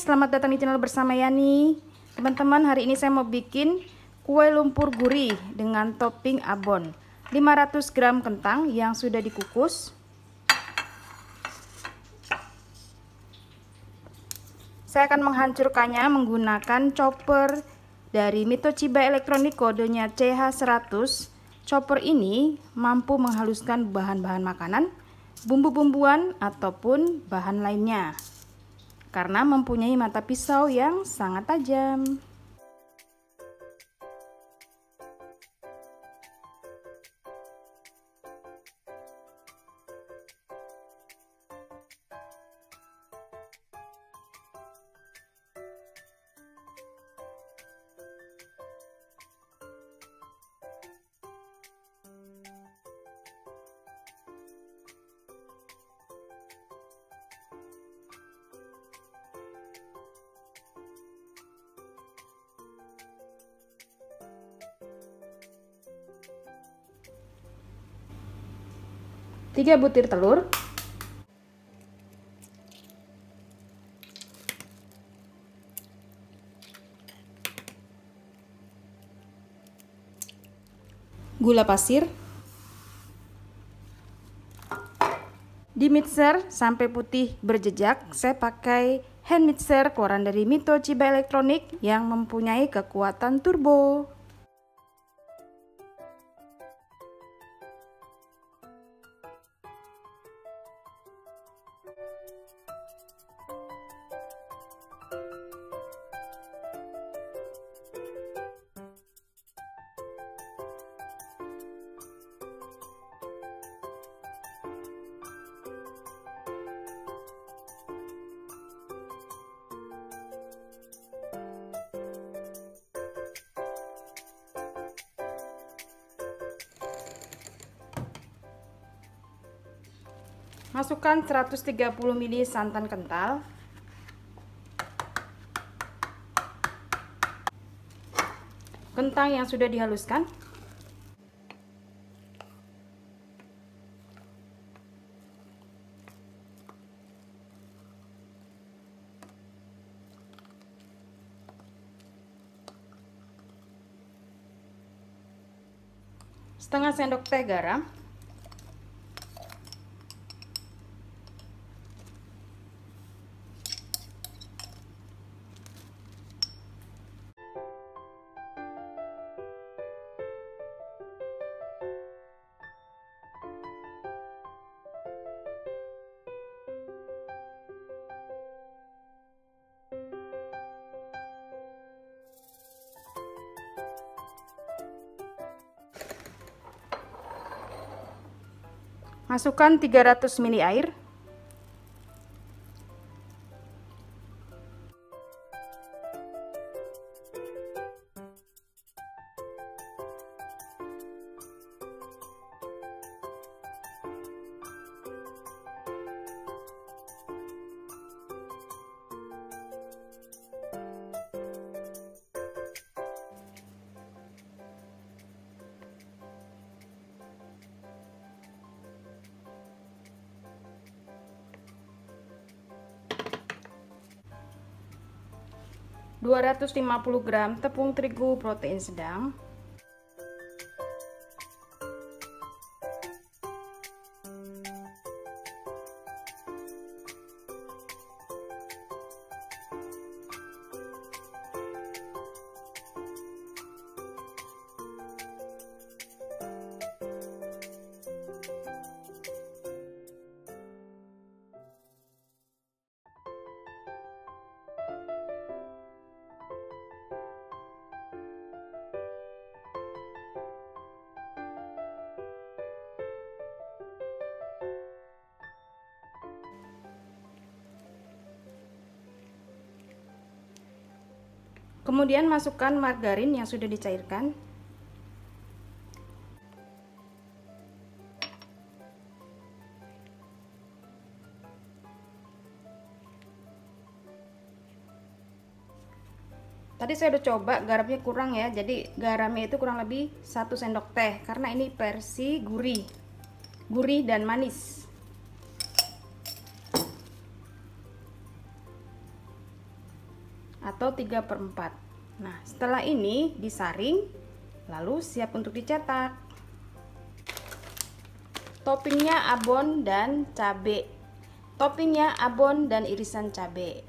selamat datang di channel bersama Yani. Teman-teman, hari ini saya mau bikin kue lumpur gurih dengan topping abon. 500 gram kentang yang sudah dikukus. Saya akan menghancurkannya menggunakan chopper dari Mitochiba Elektronik, kodenya CH100. Chopper ini mampu menghaluskan bahan-bahan makanan, bumbu-bumbuan ataupun bahan lainnya, karena mempunyai mata pisau yang sangat tajam. Tiga butir telur, gula pasir, di mixer sampai putih berjejak. Saya pakai hand mixer keluaran dari Mitochiba Elektronik yang mempunyai kekuatan turbo. Masukkan 130 ml santan kental, kentang yang sudah dihaluskan, setengah sendok teh garam, masukkan 300 ml air, (250 gram) tepung terigu protein sedang, kemudian masukkan margarin yang sudah dicairkan, tadi saya udah coba, garamnya kurang ya, jadi garamnya itu kurang lebih 1 sendok teh karena ini versi gurih dan manis. atau 3/4. Nah, setelah ini disaring, lalu siap untuk dicetak. Toppingnya abon dan cabai. Toppingnya abon dan irisan cabai.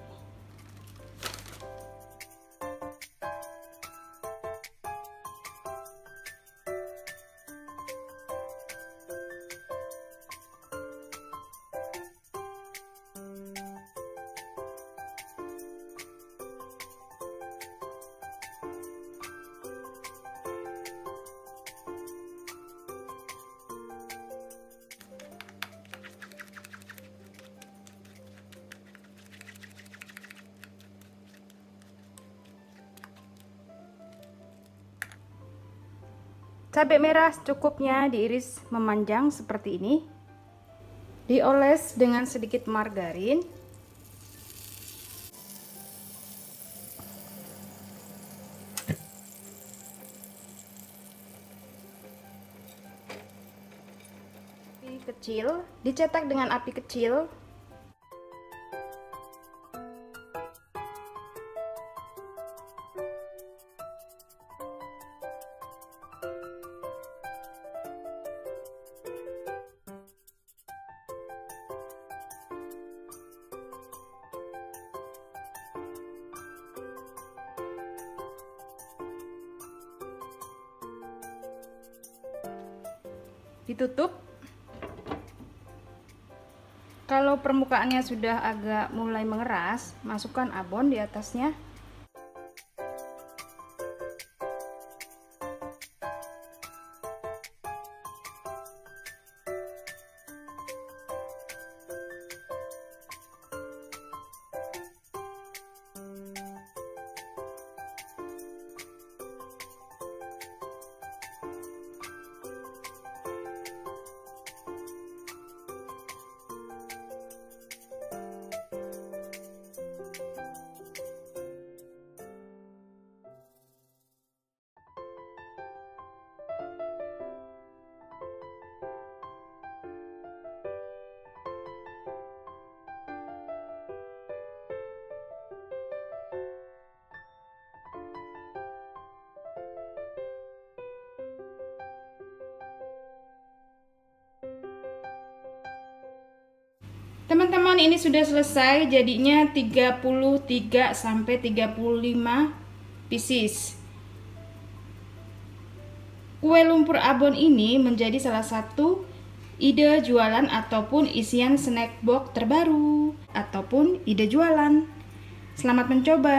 Cabai merah secukupnya diiris memanjang seperti ini. Dioles dengan sedikit margarin. Api kecil, dicetak dengan api kecil. Ditutup. Kalau permukaannya sudah agak mulai mengeras, masukkan abon di atasnya. Teman-teman, ini sudah selesai, jadinya 33 sampai 35 pieces. Kue lumpur abon ini menjadi salah satu ide jualan ataupun isian snack box terbaru ataupun ide jualan. Selamat mencoba.